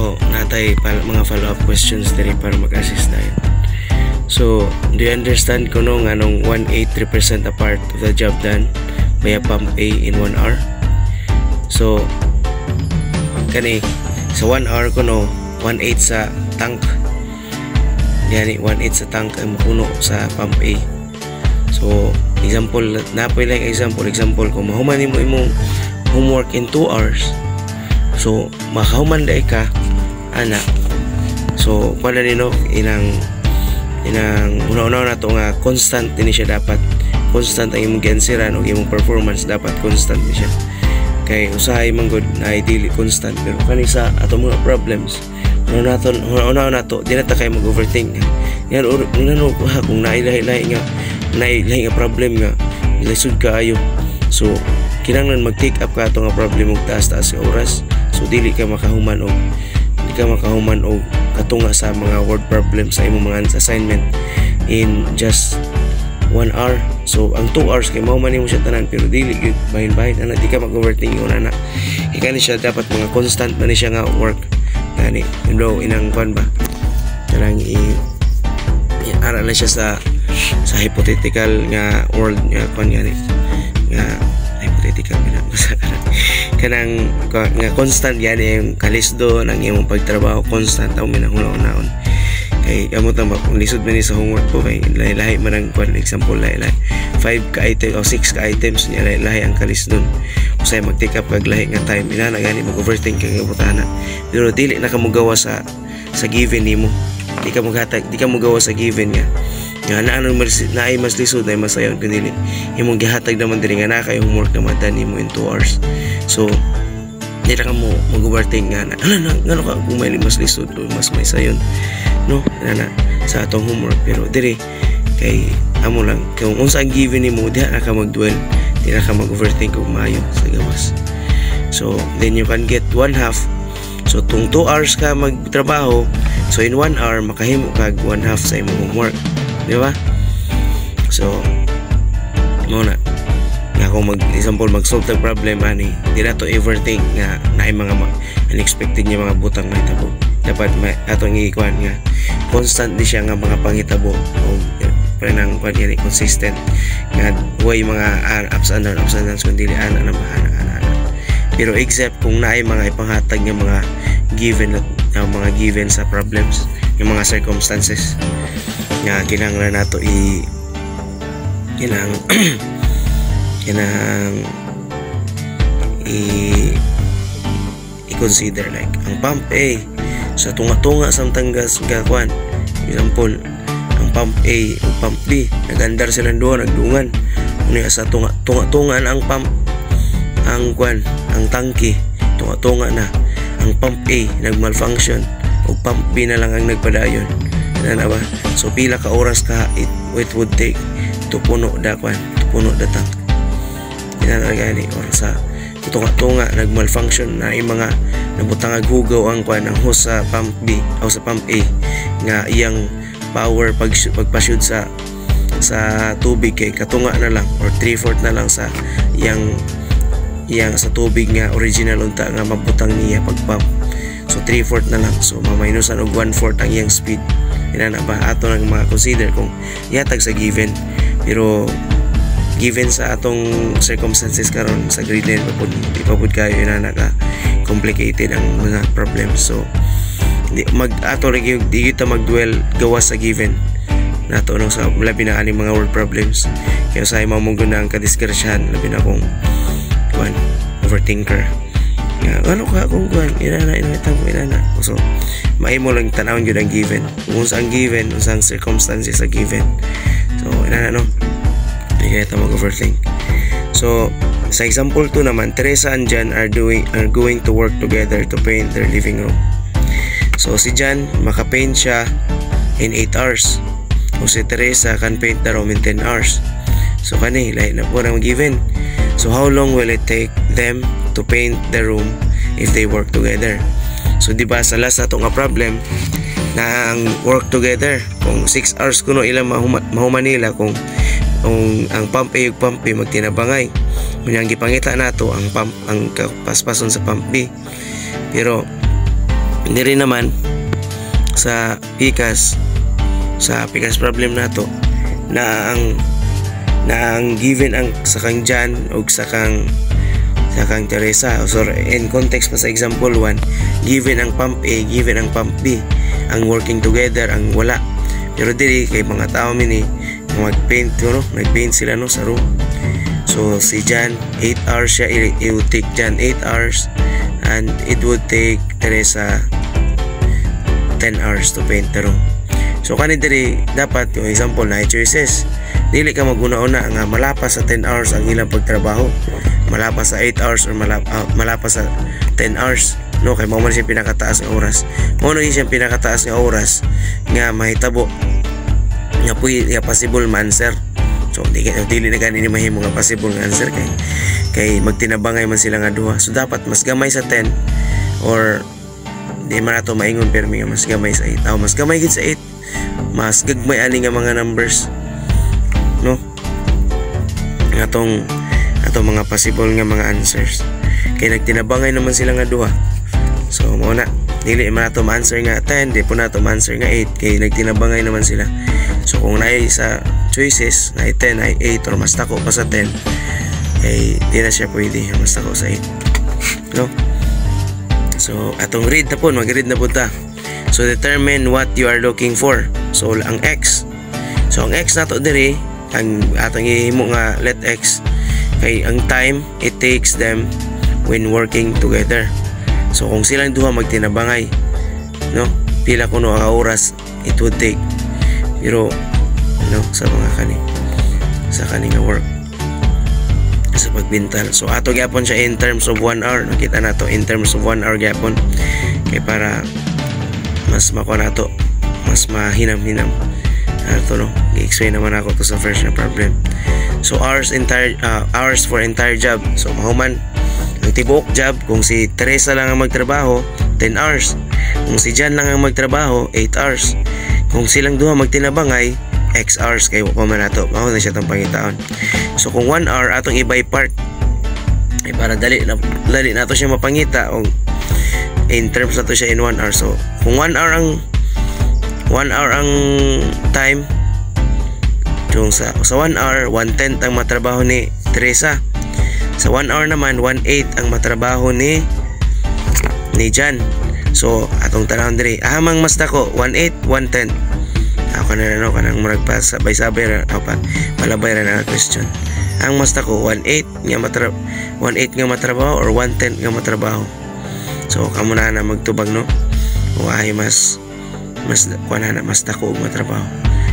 So natay mga follow-up questions diri para mag-assist tayo. So do you understand kuno nga nung 1/8 represent a part of the job done by a pump A in 1 hour? So kani sa 1 hour kuno 1/8 sa tank. Yani 1/8 sa tank ang puno sa pump A. So example, napoy lang example kung mahuman nimo imong homework in 2 hours. So makahuman dai ka ana. So pala nino inang una-una na to nga constant din siya, dapat constant ang imong giansiran o imong performance, dapat constant din siya. Kay usahay man gud na dili constant, pero kanisa ato mga problems una na to di na ta kay mag-overthink. Yan unano kung nailahi nga problem nga lisod kaayo. So kinahanglan mag-take up ka ato nga problem og taas-taas ka oras. So dili ka makahuman og katunga sa mga word problem sa imong mga assignment in just 1 hour. So ang 2 hours kay mao man nimo siya tanan, pero dili gyud bahin-bahin ana, di ka mag-overthink una na. Ikani siya dapat mga constant man ni siya nga work. Gani inang kwan ba kanang ara na siya sa hypothetical nga world nga kwan gani nga hypothetical kanang nga constant gani yung kalisdo ng imong pagtrabaho, constant ang minahuna-unaon. Kay amo ta kung lisod man ni sa homework po, kay lahi-lahi man ang kwan, example lahi-lahi 5 ka item o 6 ka items niya, lahi-lahi ang kalisdon. Usay mag-take up kag lahi nga time, ina na gani mag-overthink kag butana. Pero dili na ka mogawa sa given nimo. Di ka mogawa sa given nga. Nga naay mas lisod na mas sayon kun dili imong gihatag naman diri nga na kay homework na madan nimo in 2 hours. So di na ka mo mag-overthink nga ngano ka kung may mas lisod o mas may sayon, no, na sa atong homework. Pero diri kay amo lang kung unsa ang given nimo, di na ka mag-dwell, di na ka mag-overthink og maayo sa gawas. So then you can get 1/2. So tung 2 hours ka magtrabaho, so in 1 hour makahimo kag 1/2 sa imong homework, di ba? So muna nga kung example mag-solve tag problem ani, di na to overthink nga naay mga unexpected nga mga butang may tabo. Dapat atong ikuan nga constant di siya nga mga pangitabo o panang kwan yan consistent nga way mga ups and downs kung dili ana. Pero except kung naay mga ipanghatag nga mga given sa problems, yung mga circumstances nga kinahanglan nato i-consider, like ang pump A sa tunga-tunga samtang gas gakwan. Example, ang pump A o pump B nagandar silang duha, nagdungan. Unya sa tunga-tunga na ang pump, ang tangke tunga-tunga na. Ang pump A nagmalfunction o pump B na lang ang nagpadayon. Ano ba? So pila ka oras ka it would take to puno da tank. Gani or sa tunga-tunga nagmalfunction na yung mga nabutang hugaw ang hose sa pump B o sa pump A nga iyang power pagpa-shoot sa tubig kay katunga na lang or 3/4 na lang sa iyang sa tubig nga original unta nga mabutang niya pagpump. So 3/4 na lang, so maminusan og 1/4 ang iyang speed. Ina na ba ato nang mga consider kung yatag sa given, pero given sa atong circumstances karon sa grade 9 di pa pud kayo ina ka complicated ang mga problems. So di kita mag-dwell gawas sa given nato no sa labi na aning mga word problems. Kaya sa mamong guna ang kadiskrasyahan, labi na kung overthinker nga ano ka kung ina na. So maimo lang tanawon gyud ang given, kung sa ang given unsang circumstances sa given. So ina na no, di kaya ta mag-overthink. So sa example 2 naman, Teresa and John are going to work together to paint their living room. So si John makapaint siya in 8 hours, o si Teresa can paint the room in 10 hours. So kani lahi na po ang given. So how long will it take them to paint the room if they work together? So di ba sa last atong problem na ang work together, kung 6 hours kuno ilang mahuman nila kung ang pump A ug pump B magtinabangay. Kunya ang gipangita nato ang paspason sa pump B. Pero Diri naman sa PCAS problem nato na ang given ang sakang Jan o sakang Teresa. So in context pa sa example 1, given ang pump A, given ang pump B, ang working together, ang wala. Pero diri kay mga tao mini magpaint nagpaint sila sa room. So si Jan 8 hours siya, it would take Jan 8 hours and it would take Teresa 10 hours to paint the room. So kani diri dapat yung example na choices. Dili ka maguna-una nga malapas sa 10 hours ang ilang pagtrabaho, malapas sa 8 hours or malapas sa 10 hours. No, kay mao man siya pinakataas nga oras. Mao na siya pinakataas nga oras nga mahitabo nga possible man answer. So dili na gani ni mahimo nga possible nga answer kay magtinabangay man sila nga duha. So dapat mas gamay sa 10 or di man ato maingon permi nga mas gamay sa 8. Mas gamay gid sa 8. Mas gagmay ani nga mga numbers. No? Atong mga possible nga mga answers. Kay nagtinabangay naman sila nga duha. So mao na dili man ato ma-answer nga 10, di po na ato ma-answer nga 8 kay nagtinabangay naman sila. So kung naay sa choices, naay 10, naay 8 or mas tako pa sa 10, ay di na siya pwede mas tako sa 8. No? So atong read na po, mag-read na po ta. So determine what you are looking for. So ang X. So ang X nato diri, ang atong ihimo nga let X kay ang time it takes them when working together. So kung silang duha magtinabangay, no, pila kuno ang oras it would take. Pero sa mga sa kani nga work sa pagbintal. So ato gyapon siya in terms of 1 hour. Nakita nato in terms of 1 hour gyapon kay para mas makuha nato, mas mahinam-hinam. I-explain naman ako to sa first na problem. So hours for entire job. So mahuman ang tibuok job, kung si Teresa lang ang magtrabaho 10 hours, kung si Jan lang ang magtrabaho 8 hours, kung silang duha magtinabangay X hours kay wa man nato mao na siya tang pangitaon. So kung 1 hour atong i-by part ay para dali nato siya mapangita o in terms nato siya in 1 hour. So kung 1 hour ang time, yung sa 1 hour 1/10 ang matrabaho ni Teresa. Sa 1 hour naman 1/8 ang matrabaho ni Jan. So atong tanawon diri ahamang mas dako 1/8 1/10. Ako na kanang murag pa sabay-sabay ra pa malabay ra na question. Ang mas dako 1/8 nga matrabaho or 1/10 nga matrabaho. So kamo na magtubag no. Kung ay mas dako og matrabaho.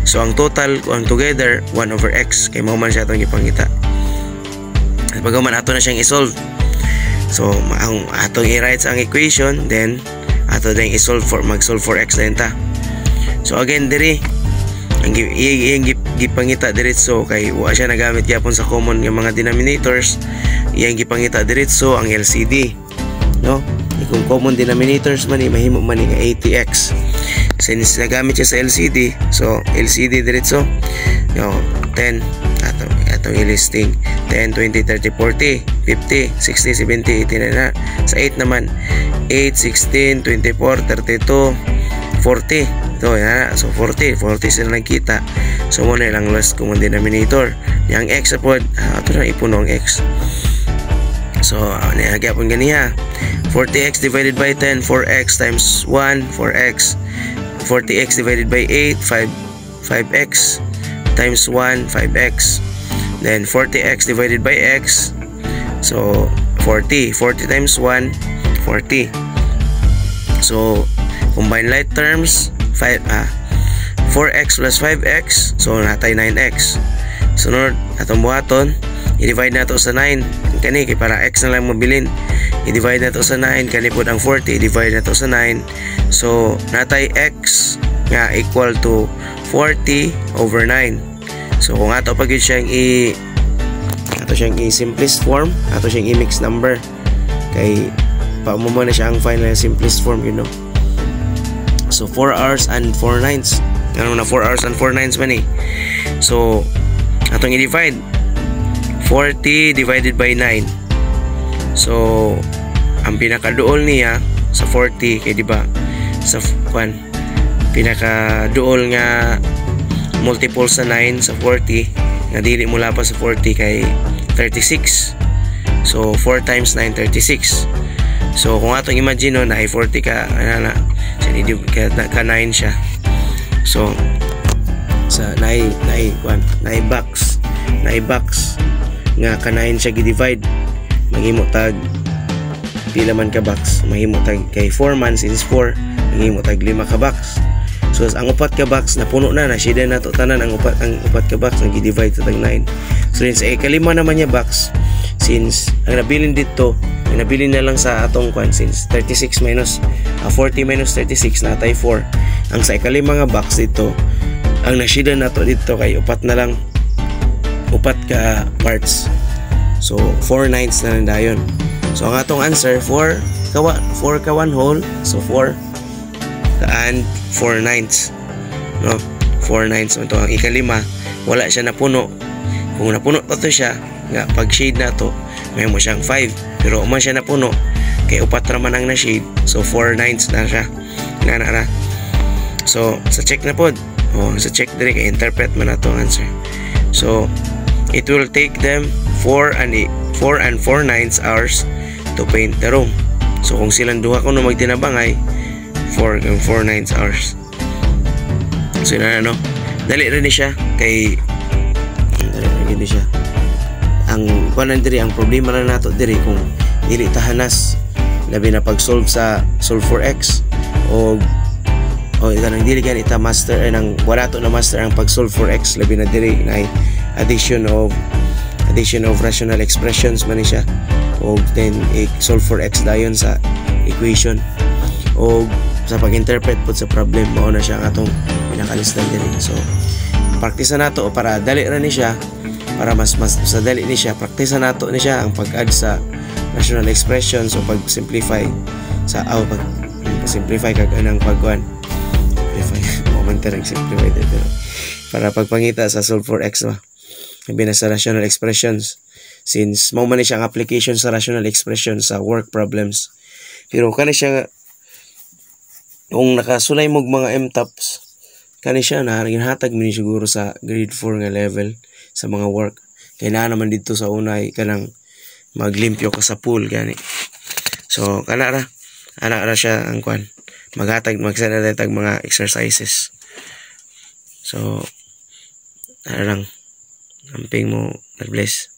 So ang total ang together 1/x kay mao man siya atong ipangita. At pagman ato na siyang i-solve. So ang atong i-write ang equation, then ato ding i-solve mag-solve for x din ta. So again diri ang gipangita diretso kay wa siya nagamit gyapon sa common nga mga denominators. Iyang gipangita diretso ang LCD. No? Kung common denominators man mahimo man nga 80x. Since nagamit siya sa LCD, so LCD diretso 10 atong i-listing 10, 20, 30, 40, 50, 60, 70, 80 na. Sa 8 naman 8, 16, 24, 32, 40. So yan, so 40 sila nagkita. So mo na ilang last common denominator. Yang x apod ato na ipuno ang x. So nagyapon ganiya 40x divided by 10, 4x times 1, 4x. 40x divided by 8, 5x times 1, 5x. Then 40x divided by x, so 40 times 1, 40. So combine like terms 4x plus 5x, so natay 9x. Sunod atong buhaton, i-divide nato sa 9 kani kay para x na lang mabilin. I-divide nato sa 9 kani pud ang 40, i-divide nato sa 9. So natay x nga equal to 40 over 9. So kung ato pag siyang i-simplest form, ato siyang i-mix number kay paumumo na siya ang final simplest form, you know. So 4 hours and 4 nights. Ano na 4 hours and 4 nights man eh. So atong i-divide 40 divided by 9. So ang pinakaduol niya sa 40 kay di ba sa pinaka duol nga multiple sa 9 sa 40 nga dili mula pa sa 40 kay 36. So 4 times 9 36. So kung atong imagine no na 40 ka ana ka 9 siya. So sa box nga ka 9 siya gi-divide maghimo tag pila man ka box, mahimo tag kay 4 man since 4 maghimo tag 5 ka box. So ang upat ka box na puno na shida na to tanan ang upat ka box nga gi-divide sa tag 9. So sa ikalima naman niya box, since ang nabilin dito nabilin na lang sa atong since 36 minus 40 minus 36 natay 4. Ang sa ikalima nga box dito ang nasida na to dito kay upat na lang, upat ka parts. So 4 9ths na lang dayon. So ang atong answer 4 ka 1 whole, so 4 ka and 4 9ths, no? 4 9ths ito ang ikalima, wala siya napuno. Kung napuno to siya nga pag shade na to may mo siyang 5, pero uma siya napuno kay upat ra man ang na shade, so 4 9ths na siya na. So sa check na pod, sa check dire kay interpret man nato ang answer. So it will take them 4 and 4/9 hours to paint the room. So kung silang duha kuno magtinabangay 4 and 4/9 hours. So na dali rin siya kay dali siya. Ang kuan diri, ang problema na nato diri kung dili tahanas labi na pag-solve sa solve for x o kanang dili gan ita master nang wala to na master ang pag-solve for x labi na diri na addition of rational expressions man siya o then solve for x dayon sa equation o sa pag-interpret pud sa problem mao na siya ang atong pinakalistan diri. So practice na nato para dali ra ni siya, para mas sa dali ni siya practice na nato ni siya ang pag-add sa rational expressions o pag-simplify sa pag-simplify kag anang pagkuan simplify dito para pagpangita sa solve for x ba labi na sa rational expressions, since mao man ni siya ang application sa rational expressions sa work problems. Pero kani siya kung nakasulay mog mga MTOPS kani siya na ginhatag mi siguro sa grade 4 nga level sa mga work, kay na naman dito sa unay kanang maglimpyo ka sa pool gani. So ana ra siya ang kwan maghatag magsanatag mga exercises. So lang amping mo, God bless.